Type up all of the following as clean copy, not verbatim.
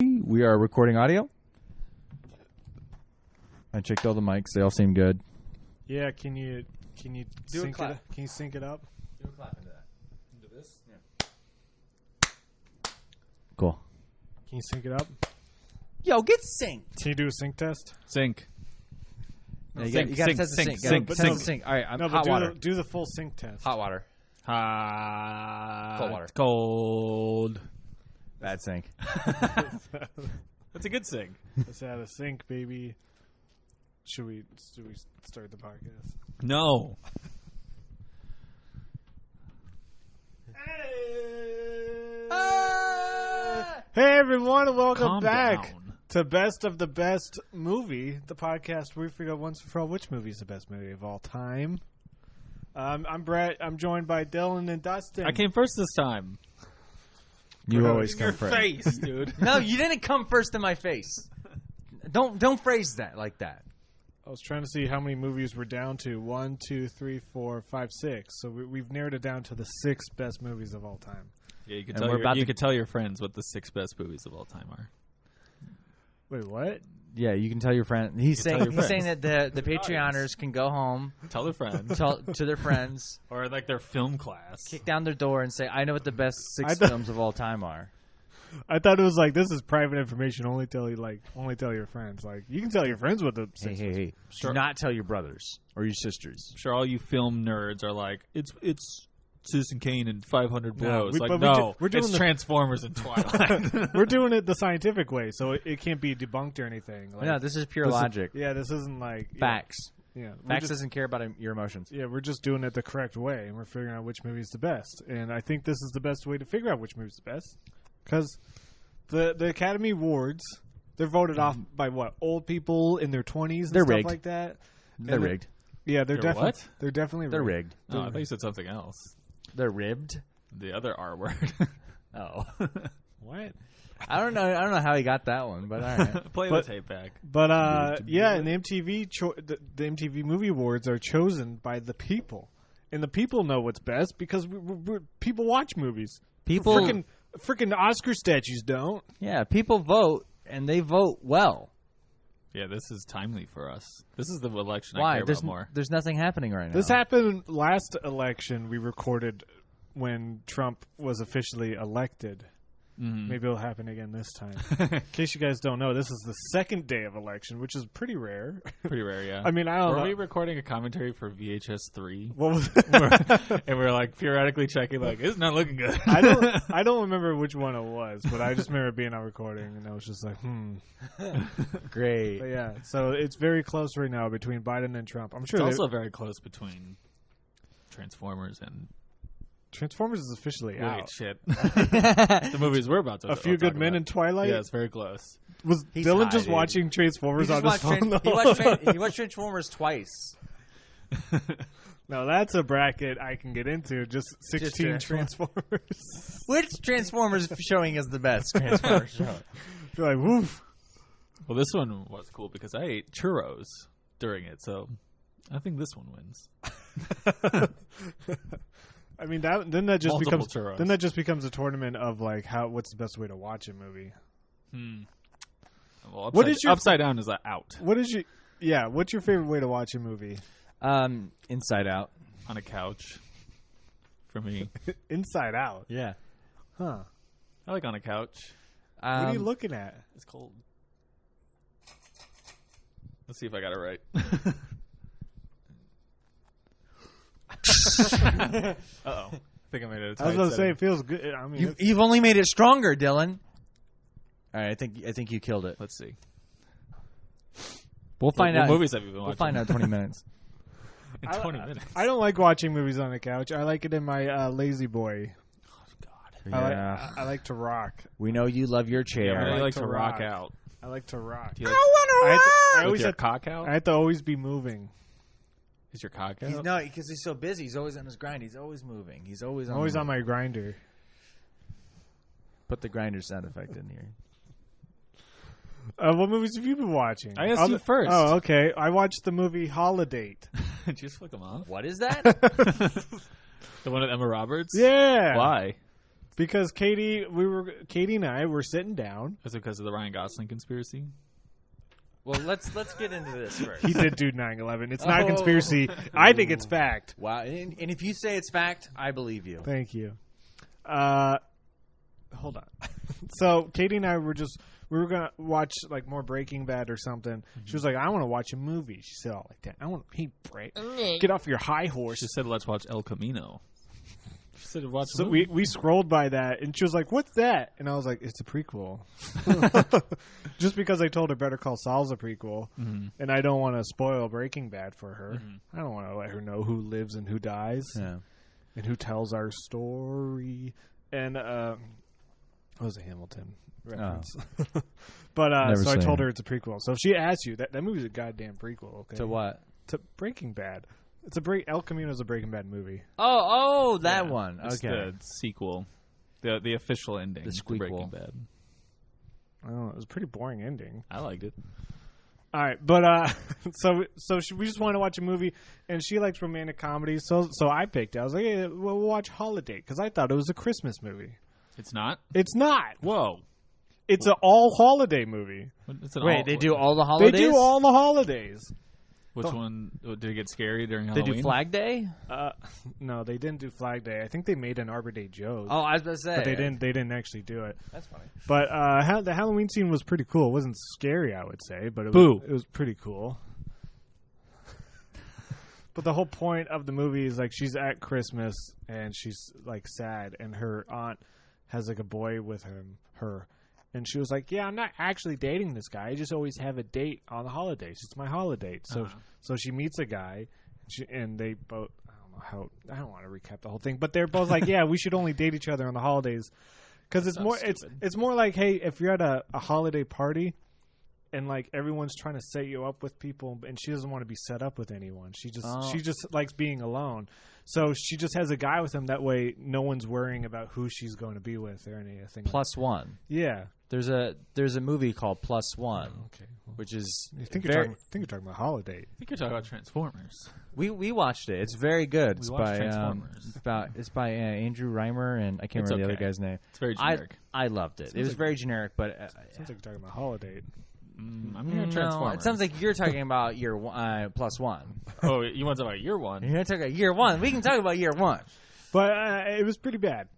We are recording audio. I checked all the mics. They all seem good. Yeah, can you Do a sync clap. it? Can you sync it up? Do a clap into that. Into this? Yeah. Cool. Can you sync it up? Yo, get synced. Can you do a sync test? Sync. No, you Sync, got to sync, test the sync, sync. sync, Gotta sync. test the sync. All right, I'm No, hot but water. do the full sync test. Hot water. Cold water. Cold. Bad sync. That's a good sync. Let's add a sync, baby. Should we start the podcast? No. Hey everyone, and welcome Calm back down. to Best of the Best Movie, the podcast where we figure out once and for all which movie is the best movie of all time. I'm Brett. I'm joined by Dylan and Dustin. I came first this time. You always In come your first. face, dude. No, you didn't come first in my face. Don't phrase that like that. I was trying to see how many movies we're down to. 1, 2, 3, 4, 5, 6. So we've narrowed it down to the 6 best movies of all time. Yeah, you can And tell we're about you to- could tell your friends what the 6 best movies of all time are. Wait, what? Yeah, you can tell your friend. He's tell saying your he's friends. saying that the Patreoners can go home, Tell their friends. tell to their friends, Or like their film class. kick down their door, and say, "I know what the best I 6 thought- films of all time are." I thought it was like, this is private information. Only tell your friends. Like, you can tell your friends what the Hey, 6 hey! Sure. Do not tell your brothers or your sisters. I'm sure all you film nerds are like, it's Citizen Kane and 500 No, Blows. we- like, but we no, we're doing it's the- Transformers and Twilight. We're doing it the scientific way, so it can't be debunked or anything. Like, No, this is pure this is- logic. yeah, this isn't like Facts. Yeah, we're Facts just- doesn't care about your emotions. Yeah, we're just doing it the correct way, and we're figuring out which movie is the best. And I think this is the best way to figure out which movie is the best, because the Academy Awards, they're voted off by what, old people in their 20s and They're stuff rigged. like that. They're And rigged. Yeah, they're They're definitely what? they're definitely They're rigged. Oh, I thought you said something else. They're ribbed. The other R word. Oh, What? I don't know how he got that one, but all right. Play But- the tape back. But yeah, and the MTV Movie Awards are chosen by the people, and the people know what's best because people watch movies. People, Freaking Oscar statues don't. yeah, people vote, and they vote well. Yeah, this is timely for us. This is the election I Why? care There's about more. there's nothing happening right now. This happened last election. We recorded when Trump was officially elected. Mhm. Maybe it'll happen again this time. In case you guys don't know, this is the second day of election, which is pretty rare. Pretty rare, yeah. I mean, I don't Were know. we recording a commentary for VHS 3? What was And we were like periodically checking, like, it's not looking good. I don't remember which one it was, but I just remember being on recording, and I was just like, Great. But yeah, so it's very close right now between Biden and Trump. I'm sure It's they- also very close between Transformers and Transformers is officially out. shit. The movies we're about to A Few Good Men and Twilight. Yeah, it's very close. Was He's Dylan high, just dude. watching Transformers on his phone? He watched Transformers twice. No, that's a bracket I can get into. Just 16 Transformers. Transformers. Which Transformers showing is the best Transformers show? Feel like, woof. Well, this one was cool because I ate churros during it, so I think this one wins. I mean, then that just Multiple becomes churros. a tournament of like what's the best way to watch a movie. Well, What is your- upside down is out What's your favorite way to watch a movie? Inside Out. on a couch for me. Inside Out. Yeah. Huh. I like on a couch. What are you looking at? It's cold. Let's see if I got it right. Uh-oh. I think I made it a I was tight going to say setting. it feels good. I mean, You've only made it stronger, Dylan. All right, I think you killed it. Let's see. We'll find What out. movies have you been watching? We'll find out in 20 minutes. in 20 minutes. I don't like watching movies on the couch. I like it in my lazy boy. Yeah. I like to rock. We know you love your I chair. really like like to to rock rock. out. I like to rock. Do you like I always with your have, cock out? I have to always be moving. Is your cock out? He's no, because he's so busy. He's always on his grind. He's always moving. He's always I'm on. always the on my grinder. Put the grinder sound effect in here. What movies have you been watching? I asked you first. Oh, okay. I watched the movie Holiday. Did you just flick them off? What is that? The one with Emma Roberts? Yeah. Why? Because Katie and I were sitting down. Is it because of the Ryan Gosling conspiracy? Well, let's get into this first. He did do 9/11. It's not a conspiracy. I think it's fact. Wow. And if you say it's fact, I believe you. Thank you. Hold on. So Katie and I were gonna watch like more Breaking Bad or something. She was like, I want to watch a movie. She said all like that. I want to get off your high horse. She said, let's watch El Camino. She said, watch So we scrolled by that, and she was like, what's that? And I was like, it's a prequel. Just because I told her Better Call Saul's a prequel, and I don't want to spoil Breaking Bad for her. I don't want to let her know who lives and who dies, and who tells our story. And it was a Hamilton reference. But so I told her it's a prequel. So if she asks you, that movie's a goddamn prequel. Okay, To what? To Breaking Bad. It's El Camino's a Breaking Bad movie. Oh, that one. It's Okay. the sequel. The official ending. The to squeakquel. Breaking Bad. I don't know. It was a pretty boring ending. I liked it. All right, but so we just wanted to watch a movie, and she likes romantic comedies. So I picked it. I was like, hey, we'll watch Holiday because I thought it was a Christmas movie. It's not? It's not. Whoa. It's an all holiday movie. It's an Wait, all- they do all the holidays? They do all the holidays. Which one? Did it get scary during They Halloween? do Flag Day? No, they didn't do Flag Day. I think they made an Arbor Day joke. Oh, I was about to say. But they didn't actually do it. That's funny. But the Halloween scene was pretty cool. It wasn't scary, I would say, but it was pretty cool. But the whole point of the movie is like she's at Christmas and she's like sad, and her aunt has like a boy with her. And she was like, yeah, I'm not actually dating this guy. I just always have a date on the holidays. It's my holiday. So she meets a guy, and they both, I don't want to recap the whole thing, but they're both like, yeah, we should only date each other on the holidays. Because it's more like, hey, if you're at a holiday party and like everyone's trying to set you up with people, and she doesn't want to be set up with anyone. She just likes being alone. So she just has a guy with him. That way, no one's worrying about who she's going to be with or anything. Plus One. Yeah. There's a movie called Plus One, Okay. which is I think you're talking about Holiday. I think you're talking about Transformers. we watched it. It's very good. It's We watched by Transformers. it's by Andrew Reimer, and I can't remember the other guy's name. It's very generic. I loved it. It was very generic, but Sounds like you're talking about Holiday. I'm hearing no, Transformers. it sounds like you're talking about year Plus One. Oh, you want to talk about year one? You're talking about year one. We can talk about year one. But it was pretty bad.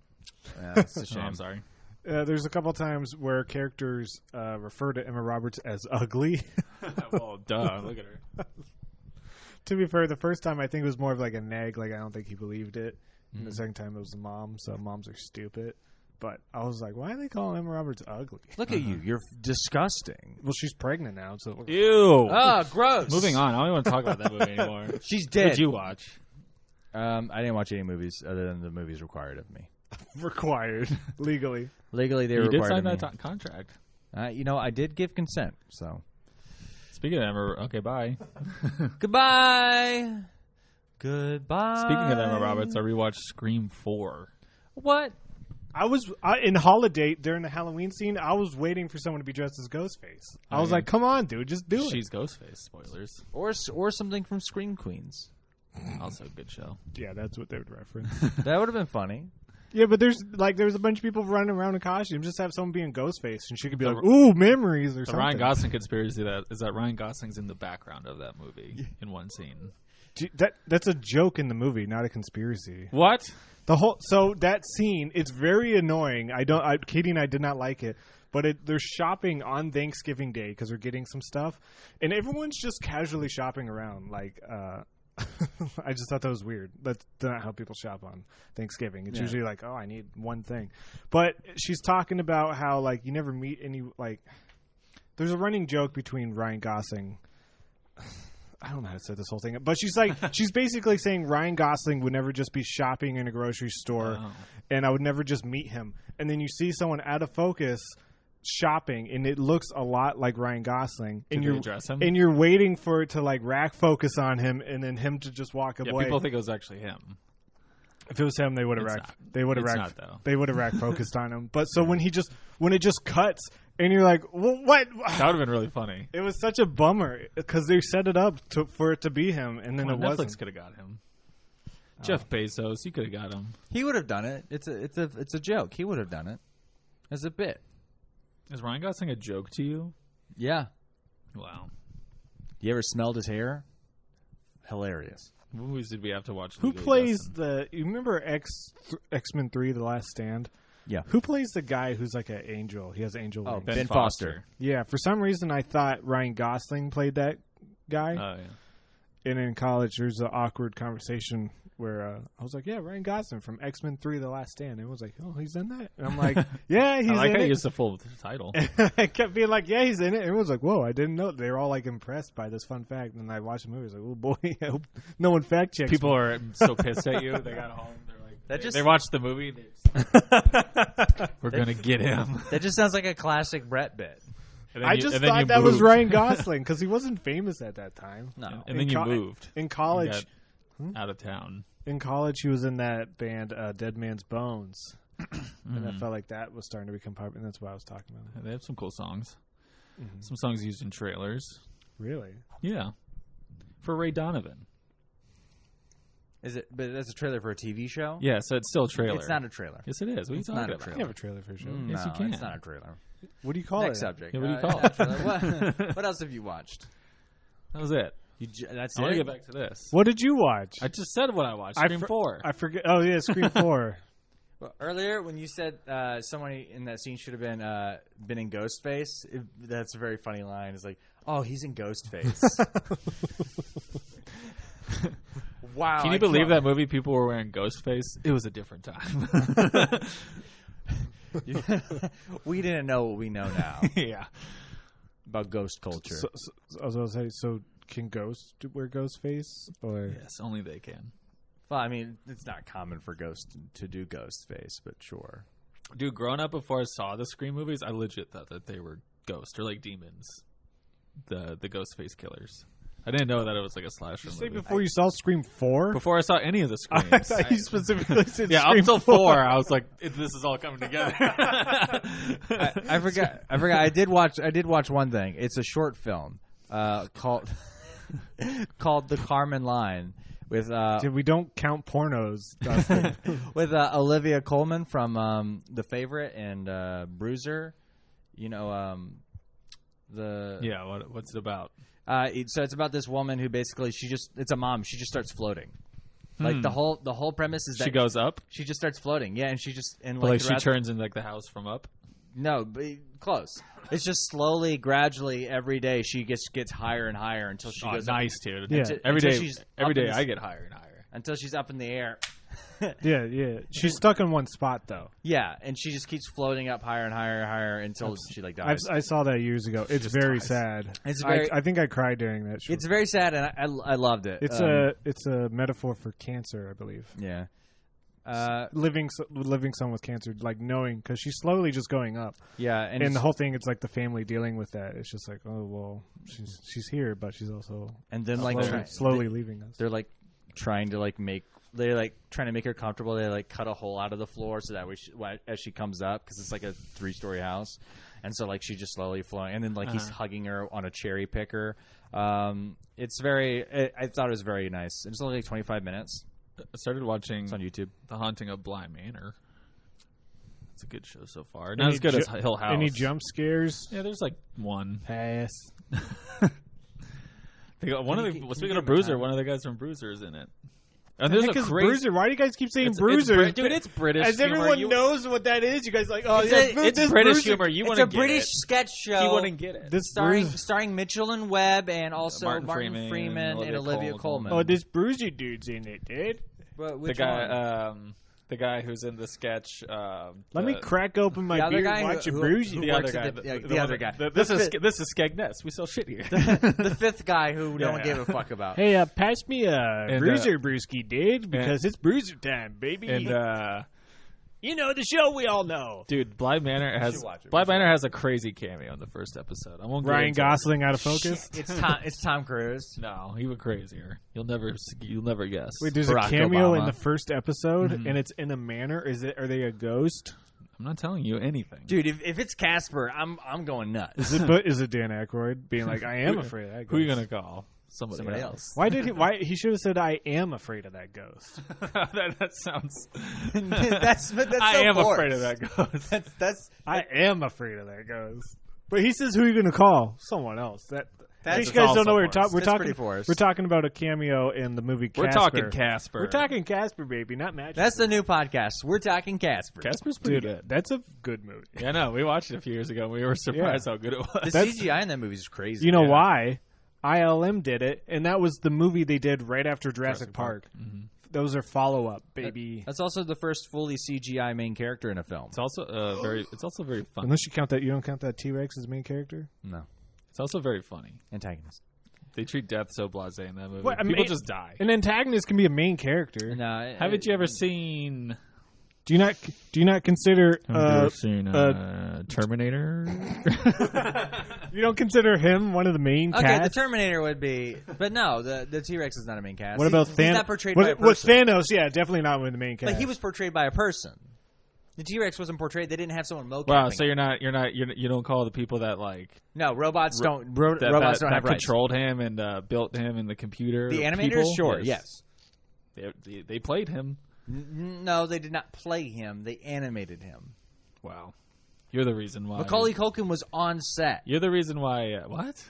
That's a Oh, shame. I'm sorry. There's a couple times where characters refer to Emma Roberts as ugly. Well, duh. Look at her. To be fair, the first time I think it was more of like a nag. Like I don't think he believed it. And the second time it was the mom. So moms are stupid. But I was like, why are they calling Emma Roberts ugly? Look at you. You're disgusting. Well, she's pregnant now. So Ew. Oh, gross. Moving on. I don't even want to talk about that movie anymore. She's What dead. did you watch? I didn't watch any movies other than the movies required of me. required legally. Legally, they You did required sign of that me. contract. I did give consent. So Speaking of Emma, okay, bye. goodbye. Goodbye. Speaking of Emma Roberts, I rewatched Scream 4. What? I was in Holiday during the Halloween scene. I was waiting for someone to be dressed as Ghostface. I was yeah. like, "Come on, dude, just do it." She's Ghostface. Spoilers. Or something from Scream Queens. Also a good show. Yeah, that's what they would reference. That would have been funny. Yeah, but there's a bunch of people running around in costumes. Just have someone being Ghostface, and she could be like, "Ooh, memories" or The something. Ryan Gosling conspiracy is that Ryan Gosling's in the background of that movie in one scene. That's a joke in the movie, not a conspiracy. What? So that scene, it's very annoying. Katie and I did not like it, but they're shopping on Thanksgiving Day because they're getting some stuff, and everyone's just casually shopping around. Like, I just thought that was weird. That's not how people shop on Thanksgiving. It's usually like, oh, I need one thing. But she's talking about how like you never meet any like. There's a running joke between Ryan Gosling. I don't know how to say this whole thing, but she's basically saying Ryan Gosling would never just be shopping in a grocery store, and I would never just meet him. And then you see someone out of focus shopping, and it looks a lot like Ryan Gosling, and Did they address him? and you're waiting for it to like rack focus on him, and then him to just walk Yeah, away. people think it was actually him. If it was him, they would have It's rack. not. They would have It's rack. not, though. They would have rack focused on him. But so when it just cuts, and you're like, what? That would have been really funny. It was such a bummer because they set it up for it to be him, and then Well, it Netflix wasn't. could have got him. Jeff Bezos, you could have got him. He would have done it. It's a joke. He would have done it as a bit. Is Ryan Gosling a joke to you? Yeah. Wow. You ever smelled his hair? Hilarious. What movies did we have to watch? Who plays the? You remember X-Men 3: The Last Stand? Yeah. Who plays the guy who's like an angel? He has angel wings. Ben Foster. Yeah. For some reason, I thought Ryan Gosling played that guy. Oh yeah. And in college, there's an awkward conversation where I was like, "Yeah, Ryan Gosling from X-Men 3: The Last Stand." And it was like, "Oh, he's in that." And I'm like, "Yeah, he's I like in how it." you used the full title. I kept being like, "Yeah, he's in it." And everyone's like, "Whoa, I didn't know." They were all like impressed by this fun fact. And I watched the movie. I was like, "Oh boy, I hope no one fact checks." People me. are so pissed at you. They got home. They're like, That just- they watched the movie. We're gonna get him. That just sounds like a classic Brett bit. And then I you- just and then thought you that was moved. Ryan Gosling because he wasn't famous at that time. No. And then you moved. In college. Out of town. In college, he was in that band Dead Man's Bones, and I felt like that was starting to become popular. And that's what I was talking about. They have some cool songs. Some songs used in trailers. Really? Yeah. For Ray Donovan. Is it? But that's a trailer for a TV show. Yeah, so it's still a trailer. It's not a trailer. Yes, it is. What are you It's talking not a about? You trailer. have a trailer for a show. Yes, no, you can. It's not a trailer. What do you call Next it? subject. Yeah, what do you call it's not a trailer. What else have you watched? That was it. That's I want to it. get back to this. What did you watch? I just said what I watched. Scream 4. I forget. Oh yeah, Scream 4. Well, earlier, when you said somebody in that scene should have been in Ghostface, that's a very funny line. It's like, oh, he's in Ghostface. Wow! Can you believe that movie? People were wearing Ghostface. It was a different time. We didn't know what we know now Yeah. about ghost culture. So, I was going to say, so can ghosts wear ghost face? Or Yes, only they can. Well, I mean, it's not common for ghosts to do Ghostface, but sure. Dude, growing up before I saw the Scream movies, I legit thought that they were ghosts or like demons. The Ghostface killers. I didn't know that it was like a slasher Did you say movie. before you saw Scream 4? Before I saw any of the I Screams. thought you specifically said Yeah, up Scream until 4. 4, I was like, this is all coming together. I forgot. I did watch one thing. It's a short film called The Carmen Line with Dude, we don't count pornos, Dustin. with Olivia Colman from The Favorite and Bruiser. You know the Yeah, what's it about? So it's about this woman who basically it's a mom. She just starts floating. Like the whole premise is that She goes up, she just starts floating. Yeah, and she just and but like she throughout- turns in like the house from up. No, but close. It's just slowly, gradually, every day she gets higher and higher until she Oh, goes nice, dude. Yeah. Every until day, she's every up in day the- I get higher and higher. until she's up in the air. yeah. She's stuck in one spot, though. Yeah, and she just keeps floating up higher and higher and higher until she like dies. I saw that years ago. It's just very dies. sad. It's very- I think I cried during that show. It's very sad, and I loved it. It's a metaphor for cancer, I believe. yeah. Living someone with cancer, like knowing, because she's slowly just going up, Yeah, and the whole thing, it's like the family dealing with that. It's just like, oh well, she's here, but she's also and then like slowly leaving us. they're like trying to make her comfortable. They like cut a hole out of the floor so that way as she comes up, because it's like a 3-story house, and so like she's just slowly flowing, and then like he's hugging her on a cherry picker. It's very. I thought it was very nice. It's only like 25 minutes. I started watching It's on YouTube. The Haunting of Bly Manor. It's a good show so far. Not as good as Hill House. Any jump scares? Yeah, there's like one. Pass. Speaking of Bruiser, one of the guys from Bruiser is in it. And there's a crazy Bruiser. Why do you guys keep saying It's Bruiser? dude, it's British. As humor. everyone You- knows what that is, you guys are like, oh It's yeah, a- this British Bruiser. humor. You It's want a to get British it. sketch show. You wouldn't get it. This starring Bruiser. Michelin Webb and also Martin Martin Freeman and Olivia Olivia Colman. Oh, this Bruiser dude's in it, dude. The guy who's in the sketch. Let me crack open my the other beer guy and watch who- a Bruiser. who the works other guy. at the other guy. This is Skegness. We sell shit here. The fifth guy who no one Yeah. gave a fuck about. Hey, pass me a And, Bruiser brewski, dude, because it's Bruiser time, baby. And you know the show we all know. dude, Bly Manor has watch it. Bly Manor has a crazy cameo in the first episode. I won't. get Ryan into it. Gosling out of focus. It's Tom Cruise. No, even crazier. You'll never guess. Wait, there's Barack a cameo in Obama. the first episode, and it's in a manor. Are they a ghost? I'm not telling you anything, Dude, if it's Casper, I'm going nuts. Is it Dan Aykroyd being like, I am afraid of that ghost? Who are you gonna call? somebody else. Why did he? Why he should have said, "I am afraid of that ghost." that sounds. that's I am forced. afraid of that ghost. That's I am afraid of that ghost. But he says, "Who are you going to call? Someone else." In case you guys don't know what we're talking. We're talking about a cameo in the movie Casper. We're talking Casper. We're talking Casper, baby, not Magic. That's the new podcast. We're talking Casper. Casper's pretty Dude, good. that's a good movie. Yeah, no, we watched it a few years ago. And we were surprised how good it was. The CGI in that movie is crazy. You know why? ILM did it, and that was the movie they did right after Jurassic Park. Mm-hmm. Those are follow-up, baby. That's also the first fully CGI main character in a film. It's also very funny. Unless you count that, you don't count that T-Rex as main character. No. It's also very funny. Antagonist. They treat death so blasé in that movie. Well, I mean, people just die. An antagonist can be a main character. No. Haven't you ever seen? Do you not consider? Terminator? You don't consider him one of the main Okay, cast? the Terminator would be, but no, the T-Rex is not a main cast. What about Thanos? He's not portrayed by a With person. Thanos, yeah, definitely not one of the main cast. Like he was portrayed by a person. The T-Rex wasn't portrayed. They didn't have someone mocapping. Wow, so him. you don't call the people that like No, robots don't. that, robots that, don't that have rights. controlled him and built him in the computer. The animators, people? sure, yes. They played him. No, they did not play him. They animated him. Wow, you're the reason why. Macaulay Culkin was on set. You're the reason why. What?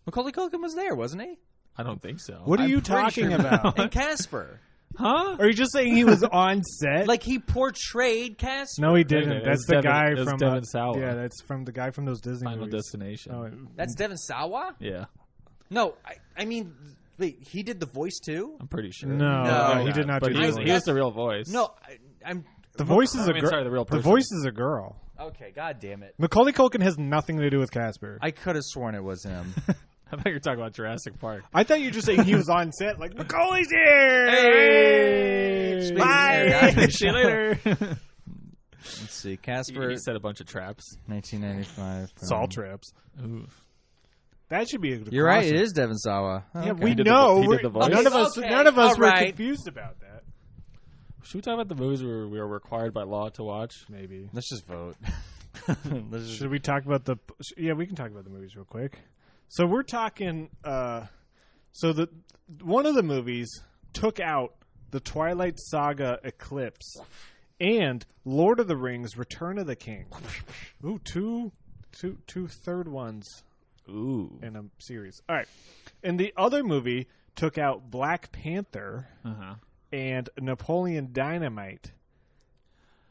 Macaulay Culkin was there, wasn't he? I don't think so. What are you pretty talking sure. about? And Casper. Huh? Are you just saying he was on set? Like he portrayed Casper. No, he didn't. It That's was the Devin- guy it was from Devin Sawa. Yeah, that's from the guy from those Disney Final movies. Destination. Oh, That's Devin Sawa? Yeah, No, I mean, wait, he did the voice too? I'm pretty sure. No, he did not But do he the was, voice. he was the real voice. No, I'm... The voice is I a mean, girl. sorry, the real person. voice is a girl. Okay, god damn it. Macaulay Culkin has nothing to do with Casper. I could have sworn it was him. I thought you were talking about Jurassic Park. I thought you were just saying he was on set. Like Macaulay's here. Hey! Bye. See you later. Let's see, Casper, He set a bunch of traps. 1995. Salt traps. Ooh. That should be a You're right, it is Devin Sawa. Yeah, Okay. we He did the know. vo- he did We're- the voice? None of us. Okay, None of us all were right. confused about that. Should we talk about the movies we were required by law to watch? Maybe. Let's just vote. Should we talk about the? Yeah, we can talk about the movies real quick. So we're talking. So the one of the movies took out the Twilight Saga Eclipse and Lord of the Rings: Return of the King. Ooh, two third ones Ooh. in a series. All right, and the other movie took out Black Panther Uh-huh. and Napoleon Dynamite.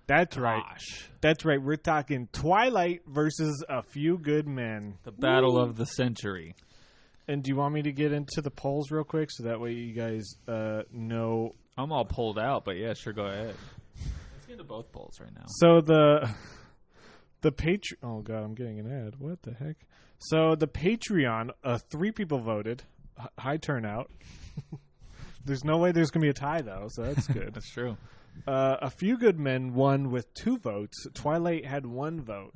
That's right. Gosh. That's right. We're talking Twilight versus A Few Good Men. The battle of the century. And do you want me to get into the polls real quick so that way you guys know? I'm all pulled out, but yeah, sure, go ahead. Let's get into both polls right now. So the Patreon. Oh god, I'm getting an ad. What the heck? So the Patreon. 3 people voted. High turnout. There's no way there's gonna be a tie though, so that's good. That's true. A Few Good Men won with 2 votes. Twilight had 1 vote.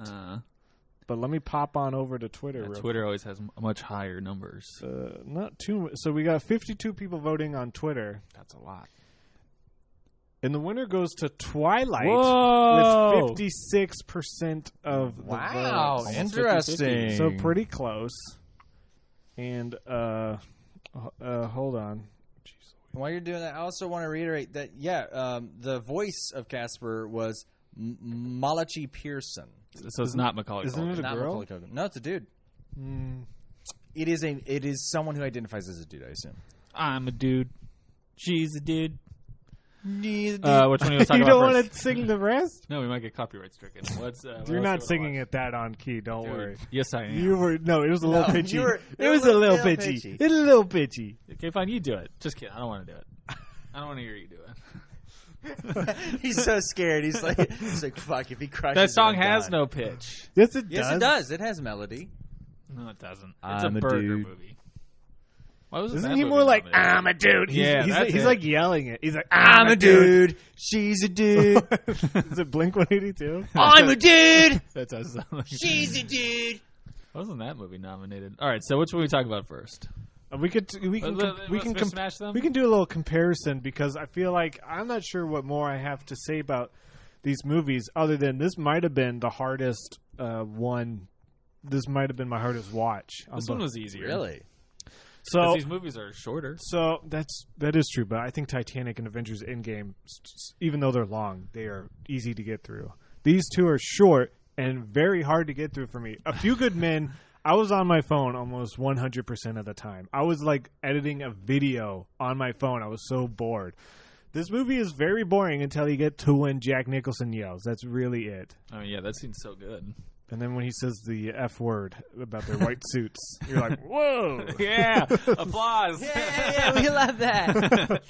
But let me pop on over to Twitter. Real Twitter always has much higher numbers. Not too. So we got 52 people voting on Twitter, That's a lot. and the winner goes to Twilight Whoa! with 56% of the Wow, votes. interesting. So pretty close. And hold on. While you're doing that, I also want to reiterate that, the voice of Casper was Malachi Pearson. So it's not Macaulay isn't Culkin. it a Not girl? Macaulay Culkin. No, it's a dude. Mm. It is someone who identifies as a dude, I assume. I'm a dude. She's a dude. Neither Which one you want to talk You about don't first? want to sing the rest? No, we might get copyright stricken. You're not singing it that on key. Don't worry. Yes, I am. You were no. It was a little No, pitchy. you were- It was a little little pitchy. pitchy. It was a little pitchy. Okay, fine. You do it. Just kidding. I don't want to do it. I don't want to hear you do it. He's so scared. He's like, fuck, if he crushes That song it, I'm has done. no pitch. Yes, it does. Yes, it does. It has melody. No, it doesn't. It's I'm a a burger dude. movie. Why wasn't Isn't that he movie more like nominated? I'm a dude? Yeah, that's he's it. like yelling it. He's like I'm a dude. She's a dude. Is it Blink 182? I'm a dude. That does sound like She's a dude. Why wasn't that movie nominated? All right, so which one we talk about first? We can smash them. we can do a little comparison because I feel like I'm not sure what more I have to say about these movies other than this might have been the hardest one. This might have been my hardest watch. This one was easier. Really? So these movies are shorter. So that is true, but I think Titanic and Avengers Endgame, even though they're long, they are easy to get through. These two are short and very hard to get through for me. A Few Good Men, I was on my phone almost 100% of the time. I was like editing a video on my phone. I was so bored. This movie is very boring until you get to when Jack Nicholson yells. That's really it. Oh yeah, that seems so good. And then when he says the F word about their white suits, you're like, whoa. Yeah, applause. Yeah, we love that.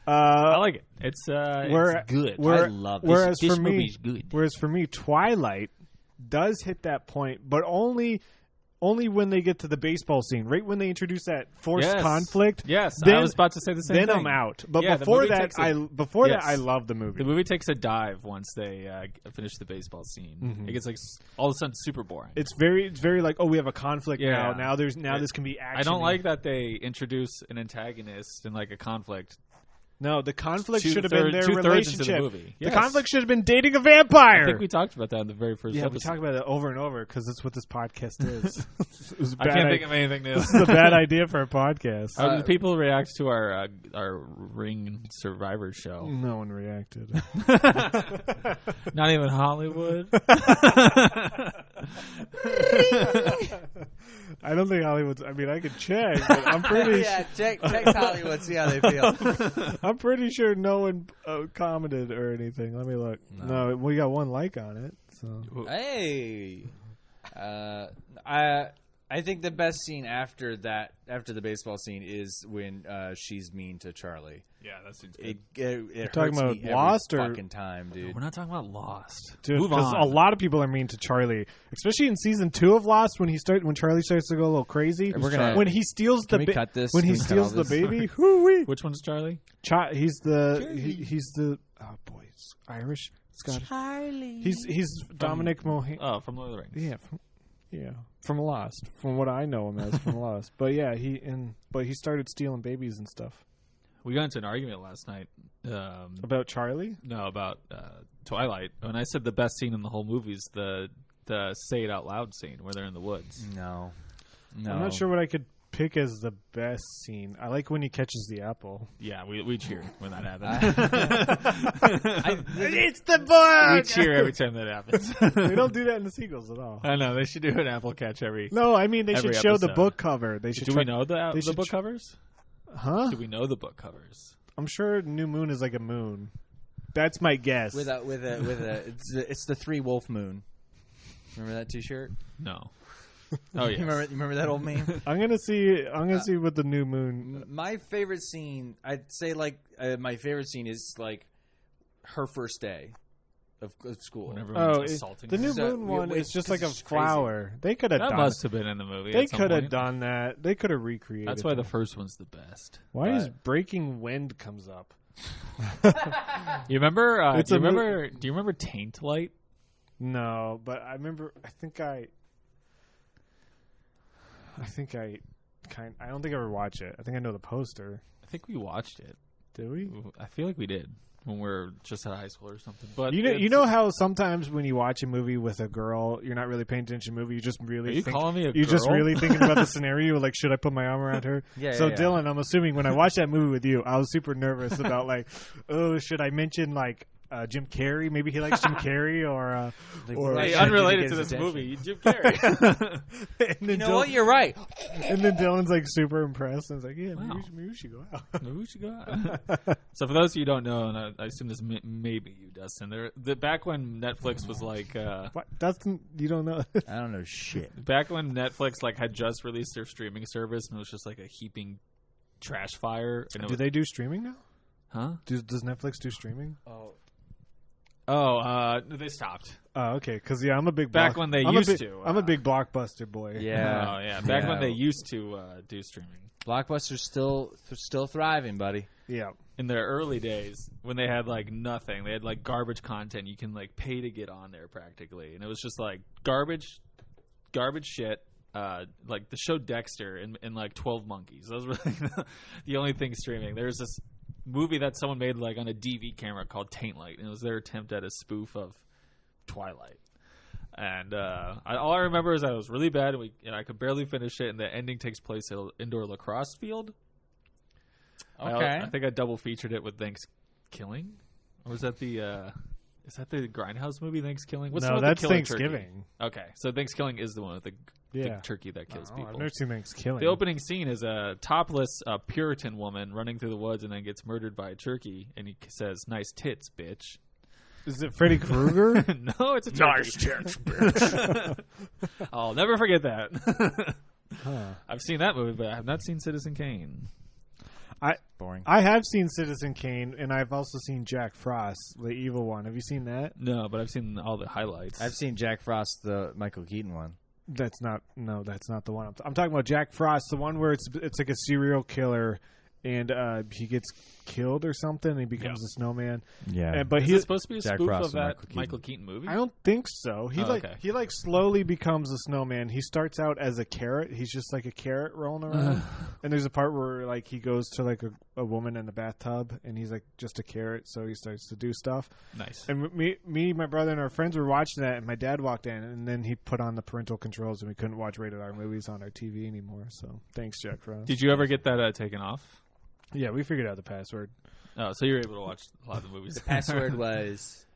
I like it. It's good. I love this. Whereas This for me, movie's good. Whereas for me, Twilight does hit that point, but only when they get to the baseball scene, right when they introduce that forced conflict. Yes, then, I was about to say the same thing. Then I'm out. But Yeah, before the movie that, takes I love the movie. The movie takes a dive once they finish the baseball scene. Mm-hmm. It gets like all of a sudden super boring. It's very like, oh, we have a conflict now. Now this can be action. I don't like that they introduce an antagonist and like a conflict. No, the conflict Two should have been their two-thirds into the relationship. movie. The Yes. conflict should have been dating a vampire. I think we talked about that in the very first we episode. talk about it over and over because that's what this podcast is. It was a I bad can't think of anything new. This is a bad idea for a podcast. How did people react to our Ring Survivor show? No one reacted. Not even Hollywood. I don't think Hollywood's. I mean, I could check, but I'm pretty. Text Hollywood, see how they feel. I'm pretty sure no one commented or anything. Let me look. No, we got one like on it. So Hey, I think the best scene after the baseball scene is when she's mean to Charlie. Yeah, that seems good. It talking hurts about me every Lost or- fucking time, dude. We're not talking about Lost. dude, Move because on. a lot of people are mean to Charlie, especially in season 2 of Lost when Charlie starts to go a little crazy. We're gonna- when he steals Can the we cut this? when he Can we cut steals all the this? baby. Whoo-wee. Which one's Charlie? He's the oh boy, it's Irish. Scottish. Charlie. He's Dominic Mohan. Oh, from Lord of the Rings. From Lost. From what I know him as from Lost. But yeah, he started stealing babies and stuff. We got into an argument last night. About Charlie? No, about Twilight. When I said the best scene in the whole movie is the say it out loud scene where they're in the woods. No. I'm not sure what I could pick as the best scene. I like when he catches the apple. Yeah, we cheer when that happens. It's the book. We cheer every time that happens. They don't do that in the sequels at all. I know they should do an apple catch every. No, I mean they should Every show the episode. book cover. They should. Do we know the should book covers? Huh? Do we know the book covers? I'm sure New Moon is like a moon. That's my guess. With a it's the 3 wolf moon. Remember that T-shirt? No. Oh yeah. You remember that old meme? I'm gonna see what the New Moon. My favorite scene, I'd say, my favorite scene is like her first day of school. When everyone's Oh, assaulting the her. New So, Moon one it's is just 'cause like a it's crazy. flower. They could have That done. must have been in the movie. They at some could have point. done that. They could have recreated. That's why the that. first one's the best. Why is Breaking Wind comes up? You remember? It's Do you a mo- remember? Do you remember Taint Light? No, but I remember. I don't think I ever watched it. I think I know the poster. I think we watched it. Did we? I feel like we did when we were just out of high school or something. But You it's- know how sometimes when you watch a movie with a girl, you're not really paying attention to the movie. You just really Are you calling me a you're just girl? really thinking about the scenario. Like, should I put my arm around her? Yeah, So yeah. Dylan, I'm assuming when I watched that movie with you, I was super nervous about like, oh, should I mention like Jim Carrey? Maybe he likes Jim Carrey or Hey, Like, unrelated get to his this attention. movie, Jim Carrey. and then You know what? You're right. And then Dylan's like super impressed and it's like, yeah, Wow. maybe we should go out. Maybe we should go out. So for those of you who don't know, and I assume this may be you, Dustin, back when Netflix was like, What? Dustin, you don't know? I don't know shit. back when Netflix like had just released their streaming service and it was just like a heaping trash fire. And Do they do streaming now? Huh? Does Netflix do streaming? They stopped. Oh, okay. Because I'm a big Back when they used to, I'm a big Blockbuster boy. Yeah. Oh yeah, back when Yeah. they used to do streaming. Blockbuster's still thriving, buddy. Yeah. In their early days, when they had like nothing, they had like garbage content you can like pay to get on there practically, and it was just like garbage shit. Like the show Dexter and like 12 Monkeys. Those were like the only thing streaming. There's this movie that someone made like on a DV camera called Taint Light, and it was their attempt at a spoof of Twilight. And all I remember is that it was really bad, and I could barely finish it. And the ending takes place at an indoor lacrosse field. Okay. I think I double featured it with Thanksgiving, or was that the? Is that the Grindhouse movie, Thanksgiving? What's the one with that's the killer Thanksgiving. Turkey? Okay, so Thanksgiving is the one with the turkey that kills people. I've never seen Thanksgiving. The opening scene is a topless Puritan woman running through the woods and then gets murdered by a turkey, and he says, "Nice tits, bitch." Is it Freddy Krueger? No, it's a turkey. Nice tits, bitch. I'll never forget that. I've seen that movie, but I have not seen Citizen Kane. Boring. I have seen Citizen Kane, and I've also seen Jack Frost, the evil one. Have you seen that? No, but I've seen all the highlights. I've seen Jack Frost, the Michael Keaton one. That's not the one. I'm talking about Jack Frost, the one where it's like a serial killer, and he gets killed or something, and he becomes a snowman. Yeah, but is it supposed to be a Jack spoof Frost of that and Michael Keaton movie? I don't think so. He he slowly becomes a snowman. He starts out as a carrot. He's just like a carrot rolling around. And there's a part where like he goes to like a woman in the bathtub, and he's like just a carrot, so he starts to do stuff. Nice. And me, my brother, and our friends were watching that, and my dad walked in, and then he put on the parental controls, and we couldn't watch rated R movies on our TV anymore. So thanks, Jack Frost. Did you ever get that taken off? Yeah, we figured out the password. Oh, so you were able to watch a lot of the movies. The password was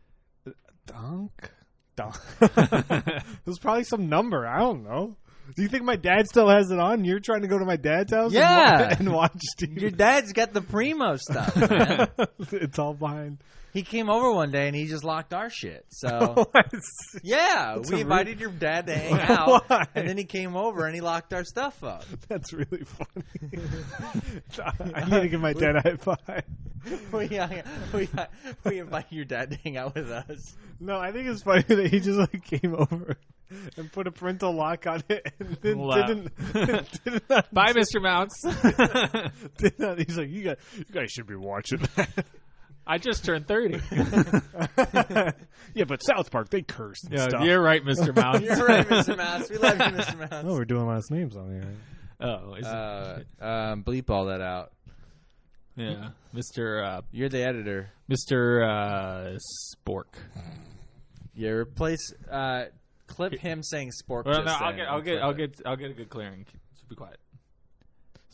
Dunk. It was probably some number. I don't know. Do you think my dad still has it on? You're trying to go to my dad's house and watch TV? Your dad's got the primo stuff, man. It's all behind. He came over one day and he just locked our shit. So yeah, we invited your dad to hang out, and then he came over and he locked our stuff up. That's really funny. I need to give my dad a high five. We invited your dad to hang out with us. No, I think it's funny that he just like came over and put a parental lock on it, and then didn't Bye, Mr. Mounts. He's like, you guys should be watching that. I just turned 30. Yeah, but South Park, they curse and stuff. You're right, Mr. Mouse. You're right, Mr. Mouse. We love you, Mr. Mouse. Oh, we're doing last names on here. Oh, is it? Bleep all that out. Yeah, Mr. You're the editor. Mr. Spork. Yeah, replace clip him saying Spork. Well, no, I'll get a good clearing. Just be quiet.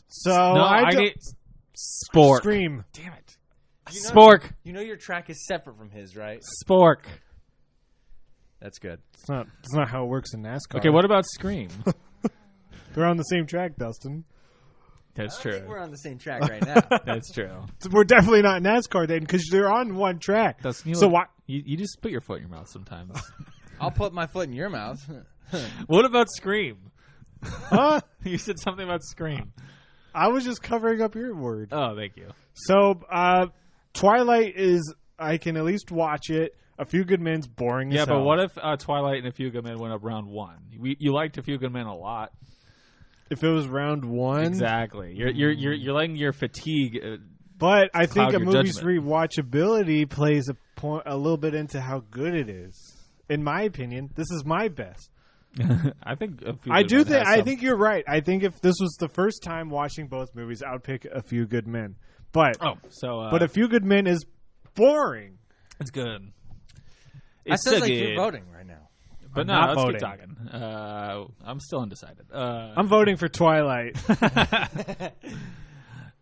So no, I need Spork. Scream. Damn it. Spork. You know your track is separate from his, right? Spork. That's good. It's not how it works in NASCAR. Okay, what about Scream? They're on the same track, Dustin. That's I true. think we're on the same track right now. That's true. We're definitely not NASCAR then, because they're on one track. Dustin, so why? You just put your foot in your mouth sometimes. I'll put my foot in your mouth. What about Scream? Huh? You said something about Scream. I was just covering up your word. Oh, thank you. So, Twilight is, I can at least watch it. A Few Good Men's boring as hell. Yeah, but what if Twilight and A Few Good Men went up round one? You liked A Few Good Men a lot. If it was round one? Exactly. You're letting your fatigue. But I think a movie's judgment. rewatchability plays a little bit into how good it is. In my opinion, this is my best. I think A Few I Good do Men think. has I some- think you're right. I think if this was the first time watching both movies, I would pick A Few Good Men. But but A Few Good Men is boring. It's good. That It's sounds so like good. you're voting right now. But I'm no, not let's voting. keep talking. I'm still undecided. I'm voting for Twilight.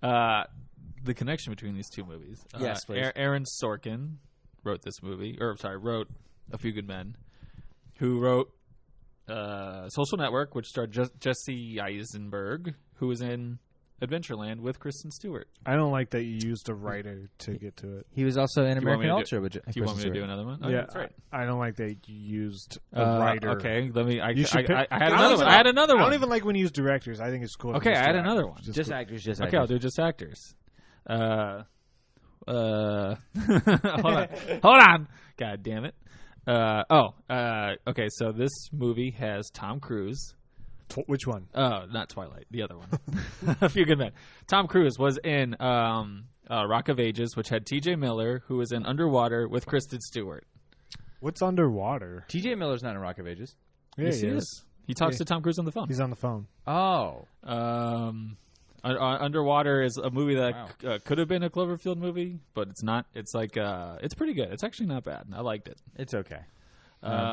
The connection between these two movies. Yes, please. Aaron Sorkin wrote this movie, wrote A Few Good Men, who wrote Social Network, which starred Jesse Eisenberg, who was in Adventureland with Kristen Stewart. I don't like that you used a writer to get to it. He was also in Do you want me American to Ultra. Do you want me to do another one? Oh, Yeah, that's right. I don't like that you used a writer. Okay, let me. I You should had pick- another one. I had another one. I don't even like when you use directors. I think it's cool. to Okay, use I had two another actors. one. Just cool. actors, just Okay, actors. I'll do just actors. Hold on. God damn it. Okay, so this movie has Tom Cruise. Which one? Oh, not Twilight. The other one. A Few Good Men. Tom Cruise was in Rock of Ages, which had T.J. Miller, who was in Underwater with Kristen Stewart. What's underwater? T.J. Miller's not in Rock of Ages. Yeah, Yes, he is. He talks to Tom Cruise on the phone. He's on the phone. Oh. Underwater is a movie that could have been a Cloverfield movie, but it's not. It's like it's pretty good. It's actually not bad. I liked it. It's okay.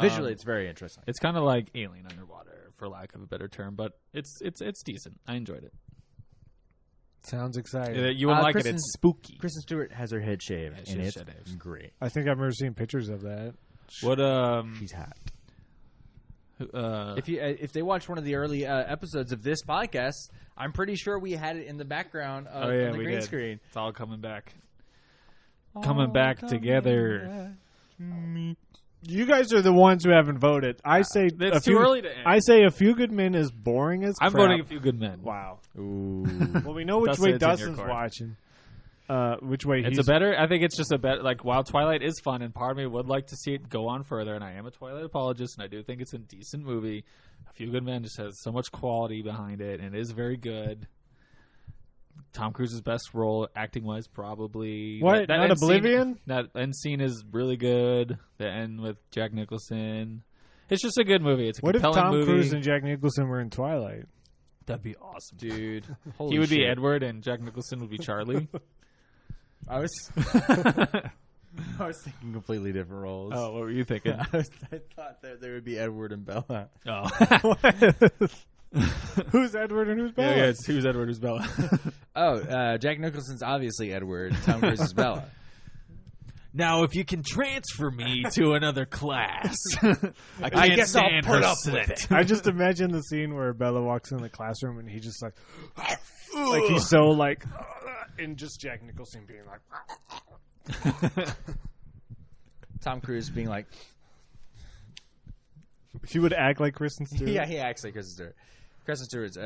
Visually, it's very interesting. It's kind of like Alien Underwater, for lack of a better term, but it's decent. I enjoyed it. Sounds exciting. You wouldn't like it. It's spooky. Kristen Stewart has her head shaved, Yeah, and she's it's shaved. great. I think I've never seen pictures of that. What She's hot. if If they watch one of the early episodes of this podcast, I'm pretty sure we had it in the background of on the green screen. It's all coming back. Coming back together. You guys are the ones who haven't voted. I say It's too early to end. I say A Few Good Men is boring as I'm crap. voting A Few Good Men. Wow. Ooh. Well, we know which Dustin, way it's in your Dustin's court. watching. Which way It's he's a better. I think it's just a better. Like, while Twilight is fun, and part of me would like to see it go on further, and I am a Twilight apologist, and I do think it's a decent movie. A Few Good Men just has so much quality behind it, and it is very good. Tom Cruise's best role, acting wise, probably. What? Not end Oblivion? Scene, that end scene is really good. The end with Jack Nicholson. It's just a good movie. It's a What if compelling Tom movie. Cruise and Jack Nicholson were in Twilight? That'd be awesome, Dude. He would be Edward, and Jack Nicholson would be Charlie. I was thinking completely different roles. Oh, what were you thinking? I thought that there would be Edward and Bella. Oh. Who's Edward and who's Bella? Yeah, it's who's Edward, who's Bella. Jack Nicholson's obviously Edward. Tom Cruise is Bella. Now, if you can transfer me to another class, I I guess I'll put up with it. I just imagine the scene where Bella walks in the classroom and he just like he's so like, and just Jack Nicholson being like, Tom Cruise being like, he would act like Kristen Stewart. yeah, he acts like Kristen Stewart. Kristen Stewart's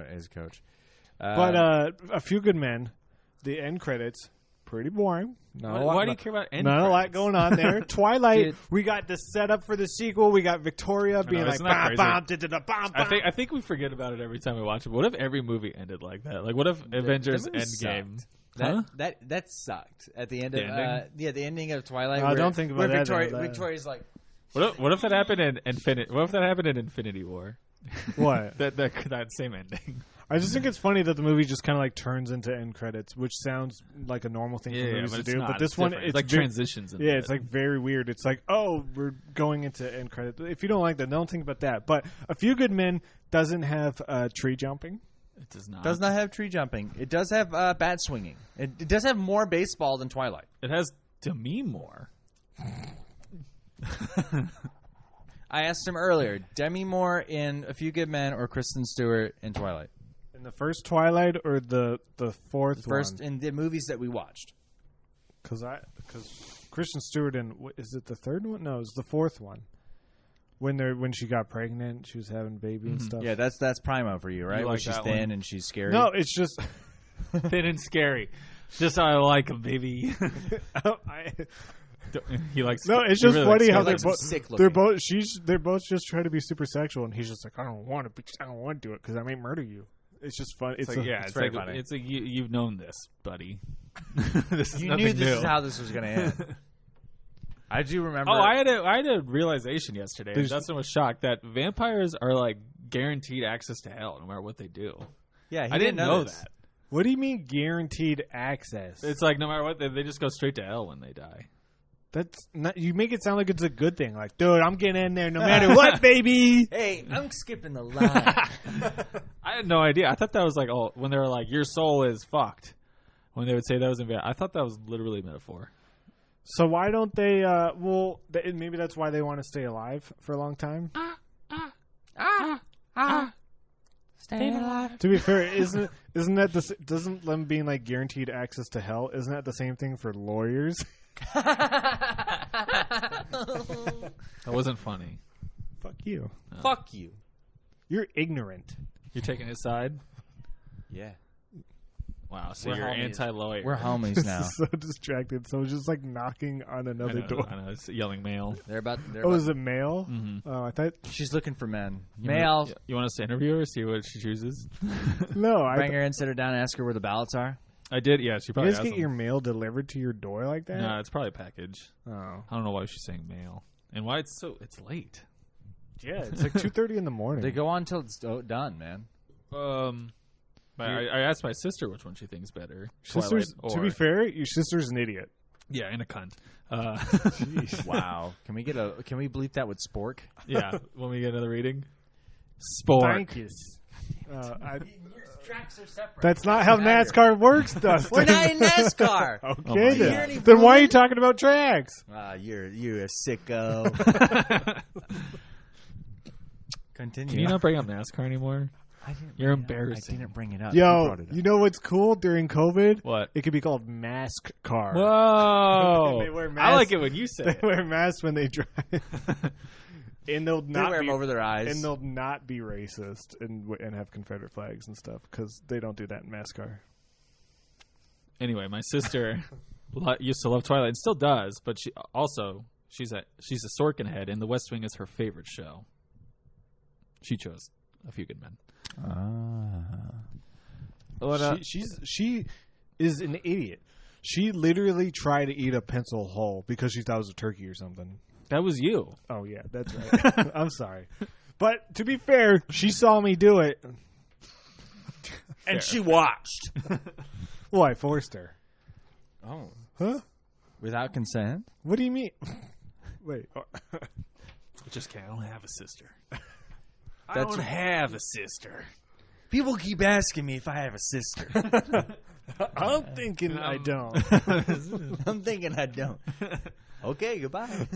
his coach. But A Few Good Men, the end credits, pretty boring. Why do you care about end Not a lot credits? going on there. Twilight, Dude. we got the setup for the sequel. We got Victoria being like, isn't that bam, crazy? bam, bam, bam. I think we forget about it every time we watch it. What if every movie ended like that? Like, what if Avengers that movie Endgame? That Huh? that sucked at the end of The ending? the ending of Twilight. I don't think about where that. Victoria's like, What if that happened in Infinity? What if that happened in Infinity War? What? that same ending. I just think it's funny that the movie just kind of like turns into end credits, which sounds like a normal thing for movies to it's do. not. But this It's one, different. it's like very- transitions. In Yeah, it. it's like very weird. It's like, oh, we're going into end credits. If you don't like that, don't think about that. But A Few Good Men doesn't have tree jumping. it does not. does not have tree jumping. It does have bat swinging. It does have more baseball than Twilight. It has Demi Moore. I asked him earlier, Demi Moore in A Few Good Men or Kristen Stewart in Twilight? In the first Twilight or the fourth First one? in the movies that we watched. Because Kristen Stewart in, is it the third one? No, it's the fourth one. When she got pregnant, she was having a baby and stuff. Yeah, that's primo for you, right? You Where like she's that thin one? and she's scary. No, it's just Thin and scary. Just how I like him, baby. He likes. no. It's he just really funny likes how scary. they're likes them both sick they're looking. they're both just trying to be super sexual, and he's just like, I don't want to do it because I may murder you. It's just fun. It's It's like, yeah, it's very like funny. it's like you've known this, buddy. This is You nothing knew this new. is how this was going to end. I do remember. Oh, I had a realization yesterday. There's- Dustin was shocked that vampires are like guaranteed access to hell, no matter what they do. yeah, he I didn't know this. that. What do you mean guaranteed access? It's like no matter what, they just go straight to hell when they die. That's not. You make it sound like it's a good thing. Like, dude, I'm getting in there no matter what, baby. Hey, I'm skipping the line. I had no idea. I thought that was like, oh, when they were like, your soul is fucked. When they would say that was in I thought that was literally a metaphor. So why don't they? Maybe that's why they want to stay alive for a long time. Staying alive. To be fair, isn't that doesn't them being like guaranteed access to hell? Isn't that the same thing for lawyers? That wasn't funny. Fuck you. Fuck you. You're ignorant. You're taking his side? Yeah. Wow, so We're you're homies. anti-lawyer. We're homies This now. is so distracted. So it's just like knocking on I another know, door. I know. It's yelling male. They're about. Oh, is it male? Mhm. Oh, I thought She's looking for men. You Male. Want, you want us to interview her, see what she chooses? no. Bring her in, sit her down, and ask her where the ballots are. I did, yeah. She You probably guys has get them. your mail delivered to your door like that? No, it's probably a package. Oh, I don't know why she's saying mail. And why it's late. yeah. It's like 2:30 in the morning. They go on till it's done, man. I asked my sister which one she thinks better. Sister's, Twilight to be or- fair, your sister's an idiot. Yeah, and a cunt. Wow. Can we bleep that with spork? Yeah, when we get another reading. Sport. Thank you. Tracks are separate. That's not how NASCAR works, Dustin. We're not in NASCAR. Okay, then why are you talking about tracks? You're a sicko. Continue. Can you not bring up NASCAR anymore? You're embarrassing. I didn't bring it up. Yo, you know what's cool during COVID? What? It could be called mask car. Whoa! They wear masks. I like it when you say They it. wear masks when they drive. And they'll not wear be, them over their eyes. and they'll not be racist and have Confederate flags and stuff because they don't do that in NASCAR. Anyway, my sister used to love Twilight and still does, but she's a Sorkin head, and The West Wing is her favorite show. She chose A Few Good Men. She is an idiot. She literally tried to eat a pencil whole because she thought it was a turkey or something. That was you. Oh, yeah, that's right. I'm sorry. But to be fair, she saw me do it. And she watched. Well, I forced her. Oh. Huh? Without consent? What do you mean? Wait. I just can't. I don't have a sister. I That's don't have a sister. People keep asking me if I have a sister. I'm thinking I don't. I'm thinking I don't. Okay, goodbye.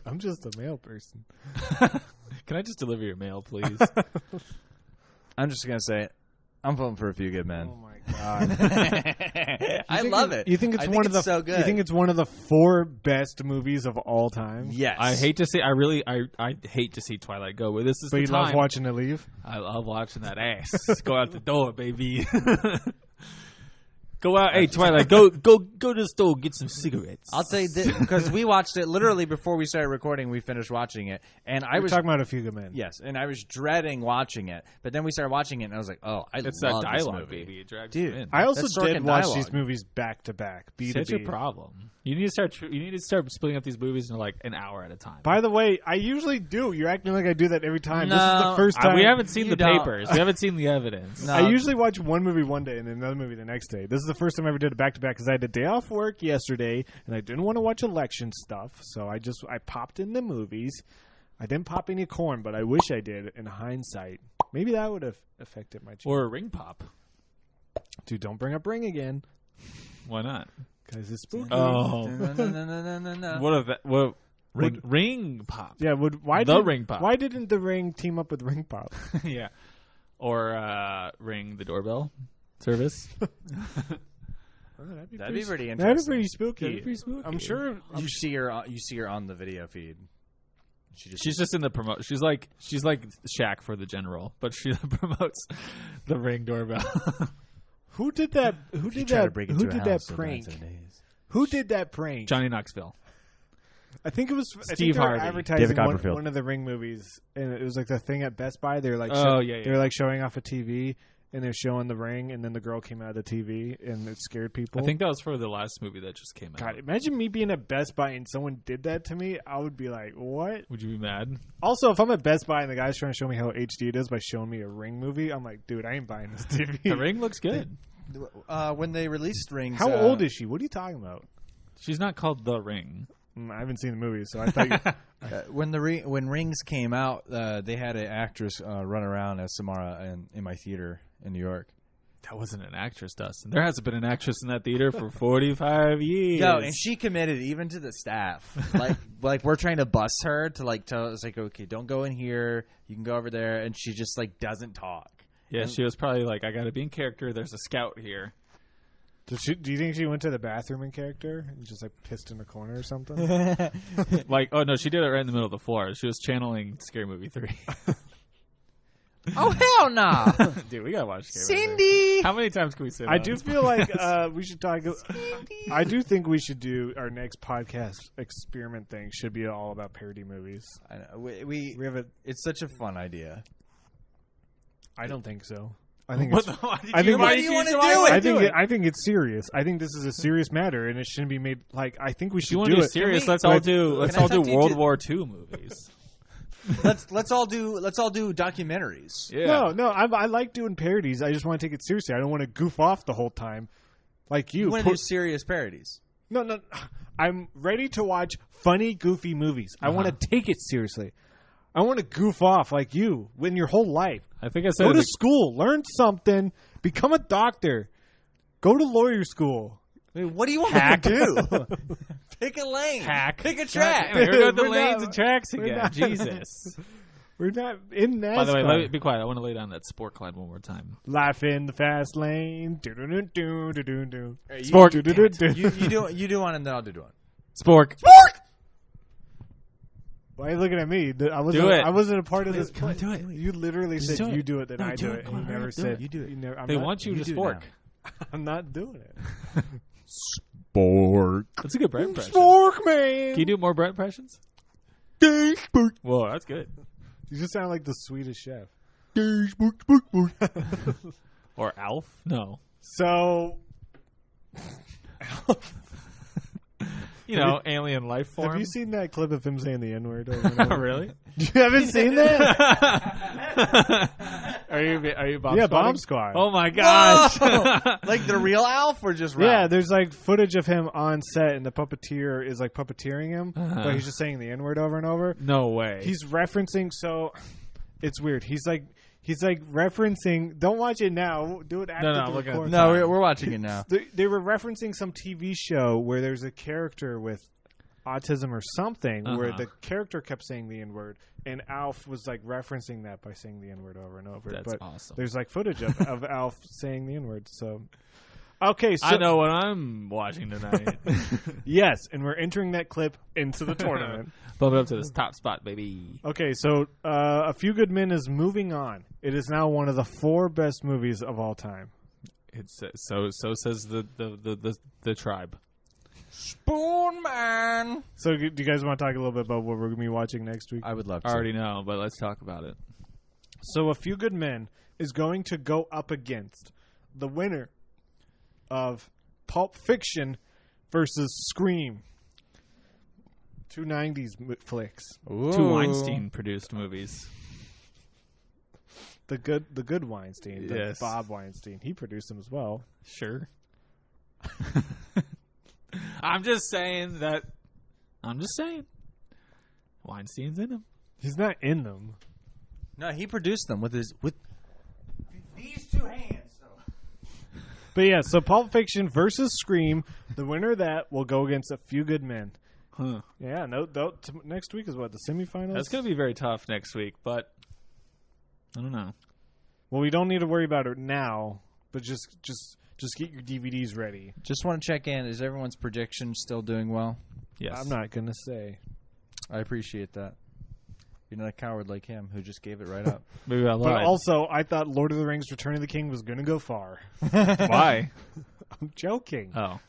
I'm just a male person. Can I just deliver your mail, please? I'm just going to say it. I'm voting for A Few Good Men. Oh my god! I love it. You think it's one of the so good. You think it's one of the 4 best movies of all time? Yes. I hate to see. I hate to see Twilight go. But this is But the you time. love watching it leave. I love watching that ass go out the door, baby. Go out, hey Twilight. Go to the store, get some cigarettes. I'll tell you this, because we watched it literally before we started recording. We finished watching it, and I was talking about A Few Good Men. yes, and I was dreading watching it. But then we started watching it, and I was like, "Oh, It's love that this dialogue, movie. baby. It drags Dude, you in. I also That's did Sorkin watch dialogue. these movies back to back. B to That's your B. problem. You need to start splitting up these movies into like an hour at a time. By the way, I usually do. You're acting like I do that every time. This is No, the first time. we haven't seen You the don't. papers. We haven't seen the evidence. No. I usually watch one movie one day and then another movie the next day. This is the first time I ever did it back to back because I had a day off work yesterday and I didn't want to watch election stuff, so I popped in the movies. I didn't pop any corn, but I wish I did. In hindsight, maybe that would have affected my choice. Or a ring pop. Dude, don't bring up Ring again Why not? because it's spooky. Oh, No. what of that? What ring pop? Yeah, why The did Ring Pop. Why didn't the Ring team up with Ring Pop? Yeah, or ring the doorbell service. That'd be pretty That'd interesting. be pretty spooky. That'd be pretty spooky. I'm sure. You see her on the video feed. She's just in the promote. She's like Shaq for the general, but she promotes the ring doorbell. Who did that? Who did that? Who did that prank? Who did that prank? Johnny Knoxville. I think it was Steve Harvey. advertising David Copperfield. one of the Ring movies, and it was like the thing at Best Buy. They were like, yeah. they were like showing off a TV, and they're showing the Ring, and then the girl came out of the TV, and it scared people. I think that was for the last movie that just came out. God, imagine me being at Best Buy and someone did that to me. I would be like, what? Would you be mad? Also, if I'm at Best Buy and the guy's trying to show me how HD it is by showing me a Ring movie, I'm like, dude, I ain't buying this TV. The ring looks good. When they released Rings, How old is she? What are you talking about? She's not called the ring. I haven't seen the movie, so I thought you... when Rings came out, they had an actress run around as Samara in my theater in New York. That wasn't an actress, Dustin. There hasn't been an actress in that theater for 45 years. Yo, and she committed even to the staff. like we're trying to bust her to like tell us like, okay, don't go in here. You can go over there, and she just like doesn't talk. Yeah, and she was probably like, I got to be in character. There's a scout here. Do you think she went to the bathroom in character and just like pissed in the corner or something? Like, oh no, she did it right in the middle of the floor. She was channeling Scary Movie 3. Oh hell no, Dude, we gotta watch Scary Movie 3. Cindy. How many times can we say that? I do feel like we should talk. I do think we should do our next podcast experiment thing. Should be all about parody movies. I know. We have a. It's such a fun idea. I don't think so. I think. What It's, the, why did I think. why do you want to do it? I think it's serious. I think this is a serious matter, and it shouldn't be made like. I think we If should you want do to be it. serious, we- let's all Can do I talk to you World to- War II movies. let's all do documentaries. Yeah. No. I like doing parodies. I just want to take it seriously. I don't want to goof off the whole time, like you. You want to do serious parodies? No. I'm ready to watch funny, goofy movies. I want to take it seriously. I want to goof off like you in your whole life. I think I said Go to school, learn something, become a doctor, go to lawyer school. What do you want me to do? Pick a lane. Hack. Pick a track. Here we go with the We're lanes not- and tracks we're again. not- Jesus. We're not in NASCAR. By the way, let me be quiet. I want to lay down that sport climb one more time. Life in the fast lane. Do-do-do-do-do-do-do. Sport. Do-do-do-do. You do one and then I'll do one. Spork. Why are you looking at me? I wasn't a part of this. Come on, do it. You literally Just said do it. you do it, then No, I do it. Come And on, you never do said it. You do it. You never, I'm They not, want you to do it spork. I'm not doing it. Spork. That's a good Brett impression. Spork, man. Can you do more Brett impressions? Whoa, that's good. You just sound like the Swedish chef. Or Alf? No. So, You know, alien life form. have you seen that clip of him saying the N-word? Really? You haven't seen that? Are you bomb Yeah, squatting? Bomb Squad. Oh my gosh. Like the real Alf or just Ralph? Yeah, there's like footage of him on set, and the puppeteer is like puppeteering him, but he's just saying the N-word over and over. No way. He's referencing, so it's weird. He's like referencing. Don't watch it now. Do it after No, the look at record. No, we're watching it now. They were referencing some TV show where there's a character with autism or something where the character kept saying the N-word, and Alf was like referencing that by saying the N-word over and over. That's but awesome. there's like footage of Alf saying the N-word. So, okay, so I know what I'm watching tonight. yes, and we're entering that clip into the tournament. Bump it up to this top spot, baby. Okay, so A Few Good Men is moving on. It is now one of the 4 best movies of all time. It's so says the tribe. Spoon Man. So, do you guys want to talk a little bit about what we're going to be watching next week? I would love to. I already know, but let's talk about it. So, A Few Good Men is going to go up against the winner of Pulp Fiction versus Scream. 2 90s flicks. Ooh. 2 Weinstein produced movies. The good Weinstein. Yes. Bob Weinstein. He produced them as well. Sure. I'm just saying. Weinstein's in him. He's not in them. No, he produced them with these 2 hands. But yeah, so Pulp Fiction versus Scream. The winner of that will go against A Few Good Men. Huh. Yeah, next week is what, the semifinals? That's going to be very tough next week, but I don't know. Well, we don't need to worry about it now, but just get your DVDs ready. Just want to check in. Is everyone's prediction still doing well? Yes. I'm not going to say. I appreciate that. You're not a coward like him who just gave it right up. Maybe I lied. But also, I thought Lord of the Rings Return of the King was going to go far. Why? I'm joking. Oh.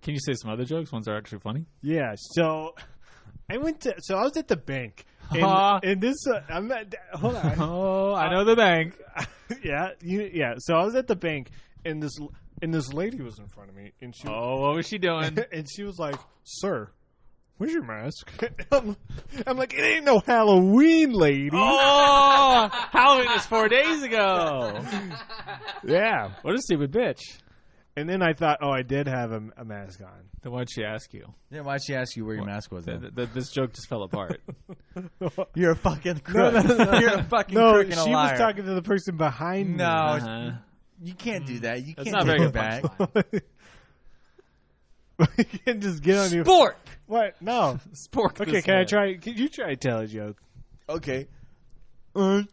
Can you say some other jokes? Ones that are actually funny? Yeah, so I was at the bank. And this, I'm not, hold on. Oh, I know the bank. Yeah. So I was at the bank, and this lady was in front of me, and she What was she doing? and she was like, "Sir, where's your mask?" I'm like, "It ain't no Halloween, lady." Oh, Halloween was 4 days ago. Yeah. What a stupid bitch. And then I thought, I did have a mask on. Then why'd she ask you? Yeah, why'd she ask you where your mask was? This joke just fell apart. You're a fucking crook. No. You're a fucking No, crook and a she liar. was talking to the person behind me. No, you can't do that. You That's can't not take very it good back. punchline. You can't just get on your... Spork. What? No. Spork. Okay, this can I man. try? Can you try to tell a joke? Okay. I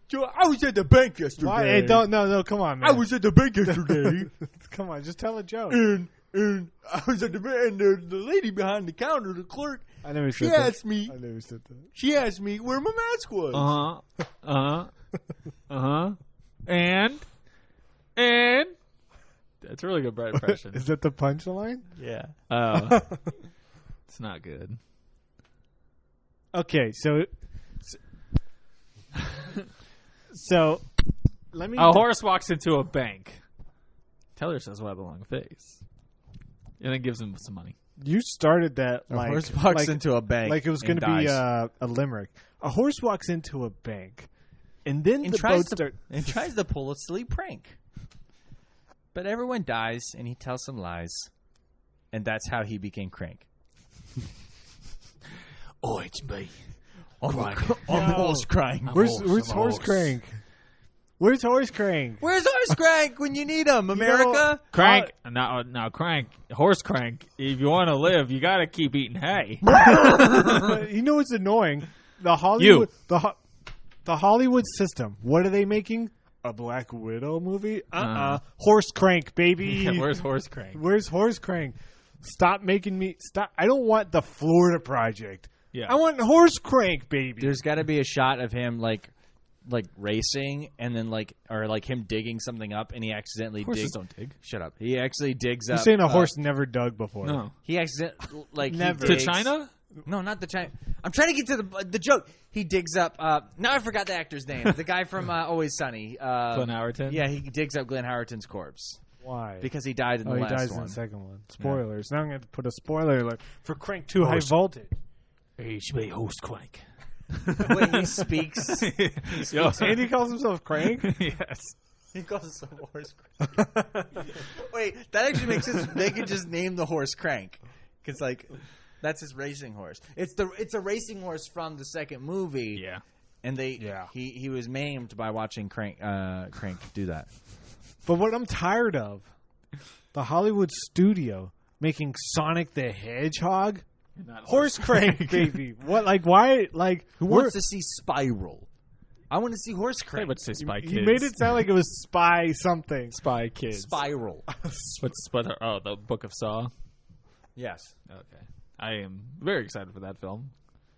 was at the bank yesterday. Why? Hey, no, come on, man. I was at the bank yesterday. Come on, just tell a joke. and I was at the bank, and the lady behind the counter, the clerk, I never she said that. asked me. I never said that. She asked me where my mask was. And that's a really good Brett impression. Is that the punchline? Yeah. Oh, it's not good. Okay, so let me. A horse walks into a bank. Teller says, "Well, I have a long face," and then gives him some money. You started that A like horse walks like, into a bank like it was going and to be dies. a limerick. A horse walks into a bank, and then and the tries boat to starts. and tries to pull a silly prank. But everyone dies, and he tells some lies. and that's how he became Crank. Oh, it's me. I'm No. Horse Crank. Where's I'm Horse horse. Crank? Where's Horse Crank? Where's Horse Crank when you need him, America? Crank. Now, Crank. Horse Crank. If you want to live, you got to keep eating hay. You know what's annoying? The Hollywood the Hollywood system. What are they making? A Black Widow movie? Horse Crank, baby. Yeah, where's Horse Crank? Where's Horse Crank? Stop making me stop. I don't want the Florida Project. Yeah. I want Horse Crank, baby. There's got to be a shot of him like racing, and then or him digging something up, and he accidentally Horses digs. don't dig. Shut up. He actually digs You're up. saying a horse never dug before. No. He accident Never. He To digs, China? No, not the China. I'm trying to get to the joke. He digs up. Now I forgot the actor's name. The guy from Always Sunny. Glenn Howerton? Yeah, he digs up Glenn Howerton's corpse Why? because he died in the he last dies one. in the second one. Spoilers. Now I'm going to put a spoiler alert for Crank 2 High Voltage. It's me, Horse Crank. When he speaks, Yo. And he calls himself Crank? Yes. he calls himself Horse Crank. Wait, that actually makes sense. They could just name the horse Crank because that's his racing horse. It's a racing horse from the second movie. Yeah. And he was maimed by watching Crank do that. But what I'm tired of, the Hollywood studio making Sonic the Hedgehog Horse Crank, baby. What? Why? Who wants to see Spiral? I want to see Horse I Crank. would say Spy Kids. You made it sound like it was Spy something. Spy Kids. Spiral. The Book of Saw? Yes. Okay. I am very excited for that film.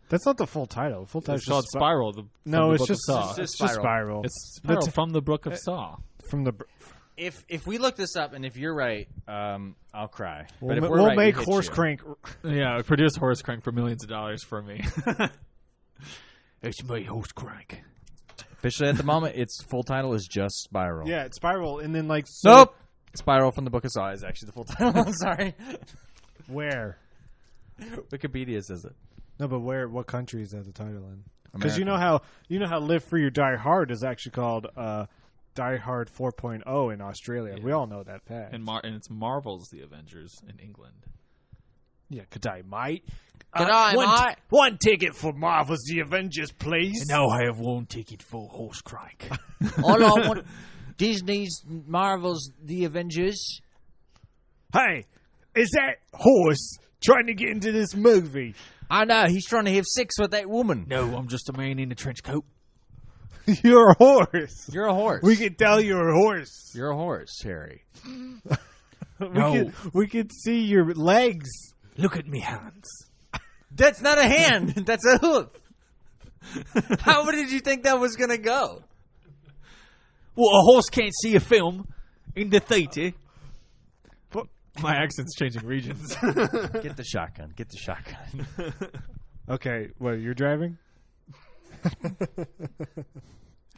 That's not the full title. Full title It's called Spiral. From No, the it's Book just of Saw. it's just Spiral. It's Spiral That's- from the Book of Saw. From the. If we look this up and if you're right, I'll cry. But if We'll we're right, make we hit Horse you. Crank. Yeah, produce Horse Crank for millions of dollars for me. It's me, Horse Crank. Officially at the moment, its full title is just Spiral. Yeah, it's Spiral, and then Nope. Spiral from the Book of Saw is actually the full title. I'm sorry. Where? Wikipedia says it. No, but where? What country is that the title in? Because you America. know how Live Free or Die Hard is actually called Die Hard 4.0 in Australia. Yeah. We all know that fact. And it's Marvel's The Avengers in England. Yeah, good day, mate. G'day, mate. One ticket for Marvel's The Avengers, please. Now I have one ticket for Horse Crank. All I want Disney's Marvel's The Avengers. Hey, is that horse trying to get into this movie? I know, he's trying to have sex with that woman. No, I'm just a man in a trench coat. You're a horse. You're a horse. We can tell you're a horse. You're a horse, Harry. We could see your legs. Look at me hands. That's not a hand. That's a hoof. How did you think that was going to go? Well, a horse can't see a film in the theater. My accent's changing regions. Get the shotgun. Get the shotgun. Okay, what, you're driving?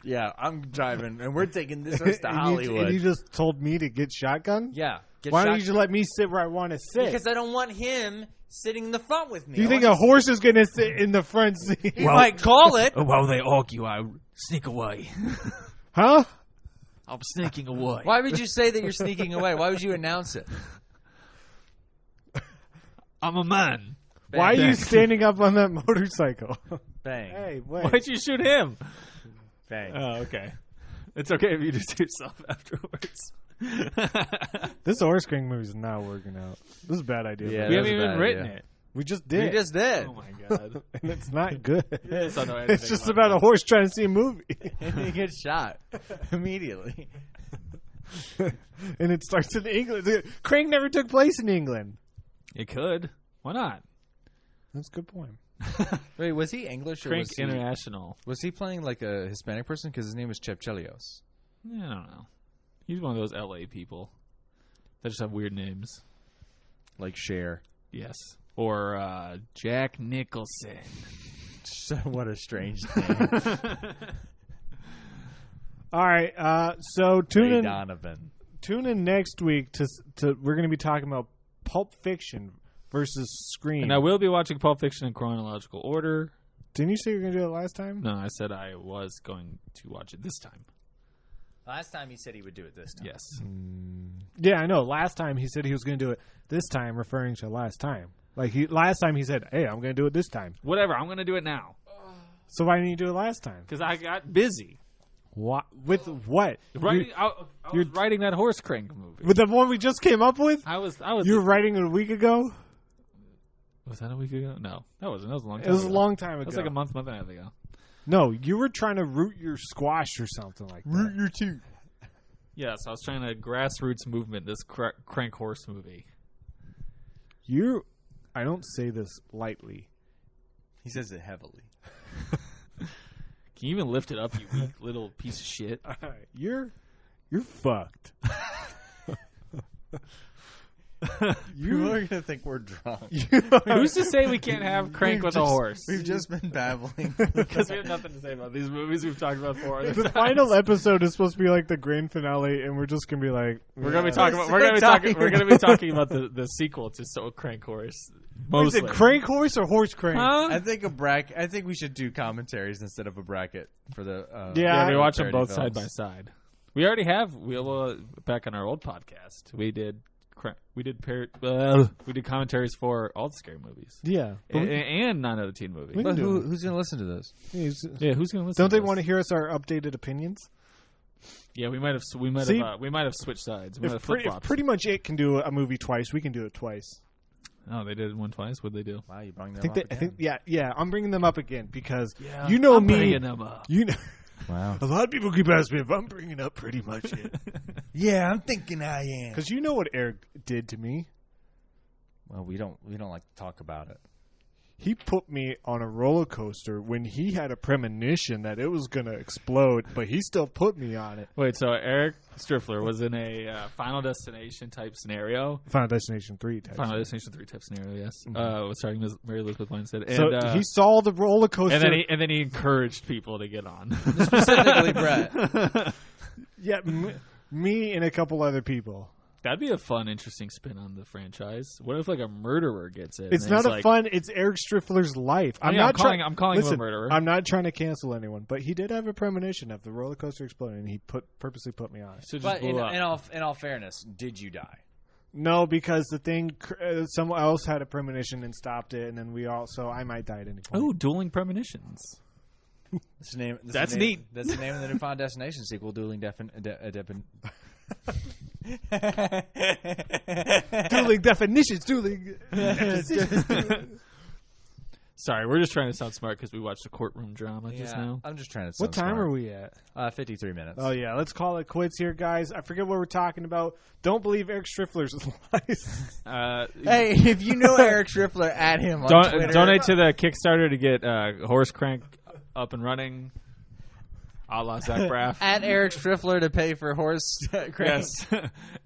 Yeah, I'm driving, and we're taking this horse to Hollywood. And you just told me to get shotgun? Yeah. Why don't you just let me sit where I want to sit? Because I don't want him sitting in the front with me. Do you think a horse is going to sit in the front seat? He might call it. While they argue, I sneak away. Huh? I'm sneaking away. Why would you say that you're sneaking away? Why would you announce it? I'm a man. Bang. Why are you Bang. standing up on that motorcycle? Bang. Hey, wait. Why'd you shoot him? Bang. Oh, okay. It's okay if you just do yourself afterwards. This Horse Crank movie is not working out. This is a bad idea. Yeah, We that was haven't a even bad written idea. it. We just did. You just did. Oh my god. And it's not good. Yes, I know It's anything just about about a horse trying to see a movie. And he gets shot immediately. And it starts in England. Crank never took place in England. It could. Why not? That's a good point. Wait, was he English or Crank was he, International. was he playing like a Hispanic person? Because his name was Chep Chelios. Yeah, I don't know. He's one of those LA people that just have weird names. Like Cher. Yes. Or Jack Nicholson. What a strange name. All right. So Ray tune Donovan. in next week to we're going to be talking about Pulp Fiction versus Scream. And I will be watching Pulp Fiction in chronological order. Didn't you say you were going to do it last time? No, I said I was going to watch it this time. Last time he said he would do it this time. Yes. Yeah, I know. Last time he said he was going to do it This time referring to last time. Like last time he said, "Hey, I'm going to do it this time." Whatever. I'm going to do it now So why didn't you do it last time? because I got busy. What with what? Writing, I was writing that horse crank movie. With the one we just came up with? I was. You were writing it a week ago? Was that a week ago? No, that wasn't. That was a long time. It was a ago. long time ago. It was like a month and a half ago. No, you were trying to root your squash or something like that. Root your tooth. Yes, I was trying to grassroots movement this crank horse movie. I don't say this lightly. He says it heavily. Can you even lift it up, you weak little piece of shit? You're fucked. People are gonna think we're drunk Who's to say we can't have crank with a horse? We've just been babbling. Because we have nothing to say about these movies we've talked about before. The final episode is supposed to be like the grand finale, and we're just gonna be like, We're gonna be talking about. We're gonna be talking about the sequel to So Crank Horse. Is Mostly. it crank horse or horse crank? Huh? I think I think we should do commentaries instead of a bracket for the. Yeah, we watch them parody both films. side by side. We already have. Back on our old podcast, we did commentaries for all the scary movies. Yeah, and 9 out of 10 movies. We But can do who's gonna listen to this? Yeah, who's gonna listen? Don't to they this? want to hear us our updated opinions? Yeah, we might have switched sides. We might have If flip-flops. pretty much it can do a movie twice, we can do it twice. Oh, they did one twice. What'd they do? Wow, you brought them I think up I think yeah. I'm bringing them up again because Yeah, you know I'm me. bringing them up. You know, Wow. a lot of people keep asking me if I'm bringing up pretty much it Yeah, I'm thinking I am. because you know what Eric did to me. Well, we don't like to talk about it. He put me on a roller coaster when he had a premonition that it was going to explode, but he still put me on it. Wait, so Eric Striffler was in a Final Destination type scenario. Final Destination 3 type. Final Destination 3 type scenario, yes. Starring Ms. Mary Elizabeth Winstead. So And, he saw the roller coaster. and then he encouraged people to get on. Specifically, Brett. Yeah, me and a couple other people. That'd be a fun, interesting spin on the franchise. What if like a murderer gets it? It's and not he's a fun. It's Eric Striffler's life. I'm calling him a murderer. I'm not trying to cancel anyone, but he did have a premonition of the roller coaster exploding, and he purposely put me on it. So just But blew up. in all fairness, did you die? No, because the thing, someone else had a premonition and stopped it, and then so I might die at any point. Oh, dueling premonitions. That's the name. That's neat. That's the name of the new Final Destination sequel, Dueling Dueling definitions, dueling. Sorry, we're just trying to sound smart because we watched a courtroom drama just now. I'm just trying to. What time are we at? 53 minutes. Oh yeah, let's call it quits here, guys. I forget what we're talking about. Don't believe Eric Striffler's lies. Hey, if you know Eric Striffler, add him on Twitter. Donate to the Kickstarter to get Horse Crank up and running. A la Zach Braff. At Eric Striffler to pay for horse crank. Yes.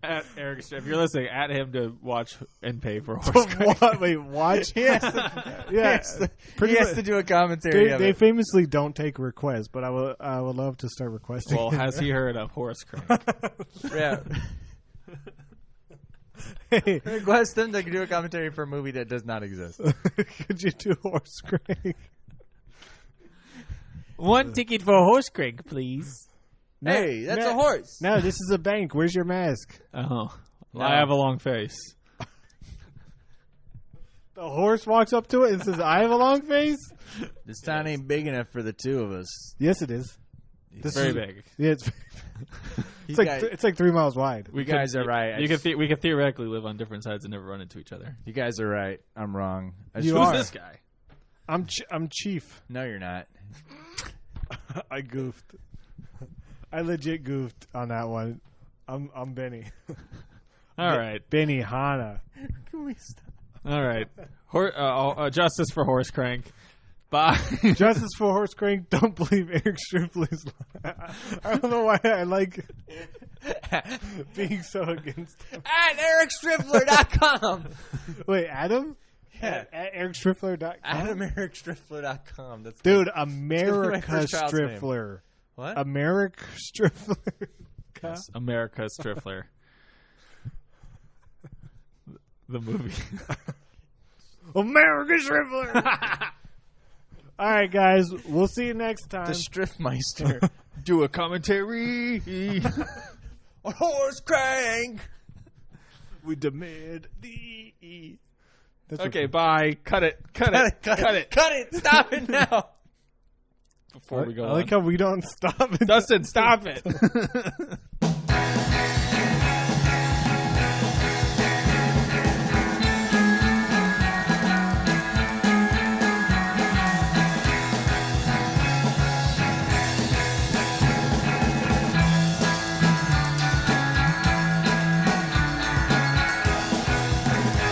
At Eric Striffler. If you're listening, at him to watch and pay for Horse Crank. What? Wait, watch? Yes. He has to do a commentary of They it. famously don't take requests, but I would love to start requesting. Well, has he heard of Horse Crank? Yeah. Hey, Request them to do a commentary for a movie that does not exist. could you do horse crank? One ticket for Horse Crank, please. Hey, that's a horse. No, this is a bank. Where's your mask? Oh. No. I have a long face. The horse walks up to it and says, "I have a long face." This town ain't big enough for the two of us. Yes, it is. It's very big. Yeah, it's like 3 miles wide. You guys are right. We could theoretically live on different sides and never run into each other. You guys are right. I'm wrong. You Who's are. this guy? I'm Chief. No, you're not. I goofed. I legit goofed on that one. I'm Benny. All right. Benny Hanna. Can we stop? All right. Justice for Horse Crank. Bye. Justice for Horse Crank. Don't believe Eric Striffler's lie. I don't know why I like being so against him. At ericstriffler.com. Wait, Adam? Yeah. At ericstriffler.com? AdamEricStriffler.com. That's Dude, my America first child's name. Striffler. What? America Striffler. Yes, America Striffler. The movie. America Striffler. All right, guys. We'll see you next time. The Striffmeister. Do a commentary. On Horse Crank. We demand the. That's Okay, bye. Cut it. Cut it. Cut it! Stop it now! Before we go I on. like how we don't stop it. Dustin, stop it.